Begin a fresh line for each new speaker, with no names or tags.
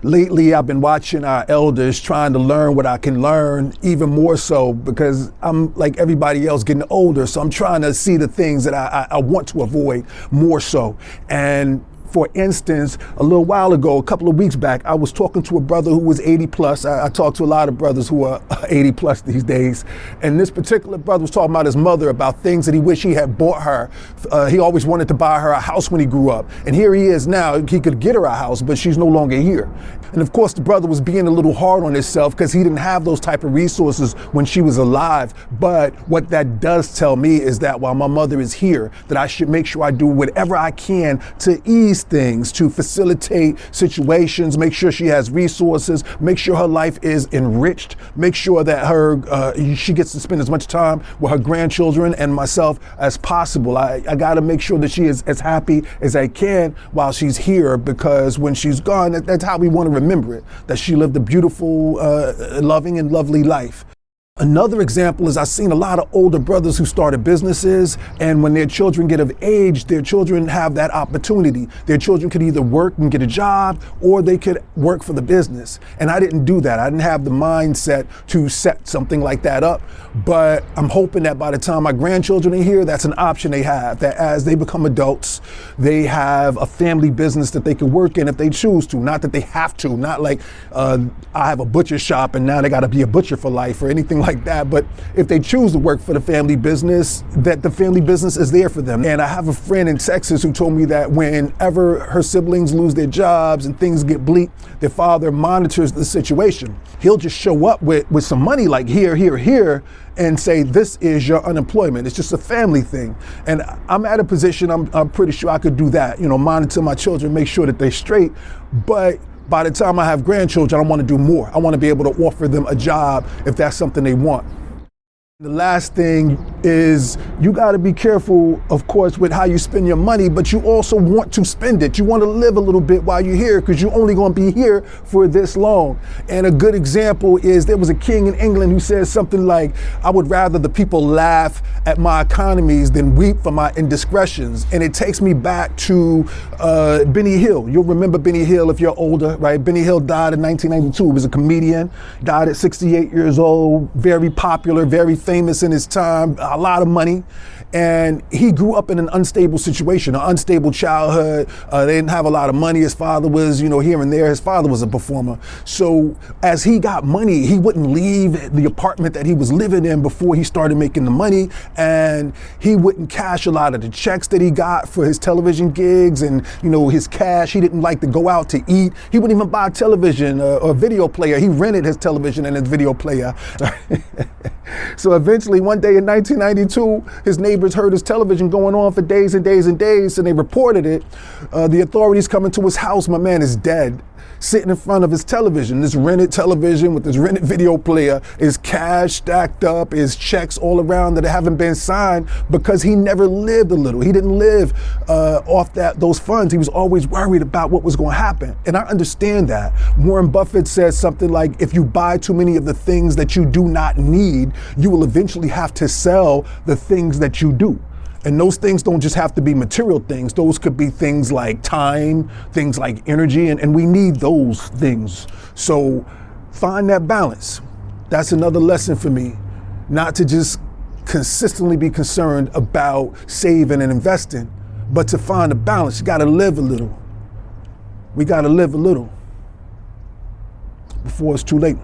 Lately, I've been watching our elders, trying to learn what I can learn, even more so because I'm like everybody else getting older. So I'm trying to see the things that I want to avoid more so. And for instance, a little while ago, a couple of weeks back, I was talking to a brother who was 80 plus. I talk to a lot of brothers who are 80 plus these days. And this particular brother was talking about his mother, about things that he wished he had bought her. He always wanted to buy her a house when he grew up. And here he is now, he could get her a house, but she's no longer here. And of course, the brother was being a little hard on himself because he didn't have those type of resources when she was alive. But what that does tell me is that while my mother is here, that I should make sure I do whatever I can to ease things, to facilitate situations, make sure she has resources, make sure her life is enriched, make sure that she gets to spend as much time with her grandchildren and myself as possible. I got to make sure that she is as happy as I can while she's here, because when she's gone, that's how we want to remember it, that she lived a beautiful, loving and lovely life. Another example is I've seen a lot of older brothers who started businesses, and when their children get of age, their children have that opportunity. Their children could either work and get a job, or they could work for the business. And I didn't do that. I didn't have the mindset to set something like that up. But I'm hoping that by the time my grandchildren are here, that's an option they have, that as they become adults, they have a family business that they can work in if they choose to. Not that they have to, not like I have a butcher shop and now they got to be a butcher for life or anything like that. But if they choose to work for the family business, that the family business is there for them. And I have a friend in Texas who told me that whenever her siblings lose their jobs and things get bleak, their father monitors the situation. He'll just show up with some money, like here, and say, this is your unemployment. It's just a family thing. And I'm at a position, I'm pretty sure I could do that, monitor my children, make sure that they're straight. But by the time I have grandchildren, I want to do more. I want to be able to offer them a job if that's something they want. The last thing is you got to be careful, of course, with how you spend your money, but you also want to spend it. You want to live a little bit while you're here, because you're only going to be here for this long. And a good example is there was a king in England who said something like, I would rather the people laugh at my economies than weep for my indiscretions. And it takes me back to Benny Hill. You'll remember Benny Hill if you're older, right? Benny Hill died in 1992. He was a comedian, died at 68 years old, very popular, very famous in his time, a lot of money. And he grew up in an unstable situation, an unstable childhood. They didn't have a lot of money. His father was, here and there. His father was a performer. So as he got money, he wouldn't leave the apartment that he was living in before he started making the money. And he wouldn't cash a lot of the checks that he got for his television gigs and, his cash. He didn't like to go out to eat. He wouldn't even buy a television or a video player. He rented his television and his video player. So eventually one day in 1992, his neighbors heard his television going on for days and days and days, and they reported it. The authorities come into his house. My man is dead, sitting in front of his television, this rented television with this rented video player, is cash stacked up, is checks all around that haven't been signed, because he never lived a little. He didn't live off those funds. He was always worried about what was going to happen. And I understand that. Warren Buffett says something like, if you buy too many of the things that you do not need, you will eventually have to sell the things that you do. And those things don't just have to be material things. Those could be things like time, things like energy, and we need those things. So find that balance. That's another lesson for me, not to just consistently be concerned about saving and investing, but to find a balance. You gotta live a little. We gotta live a little before it's too late.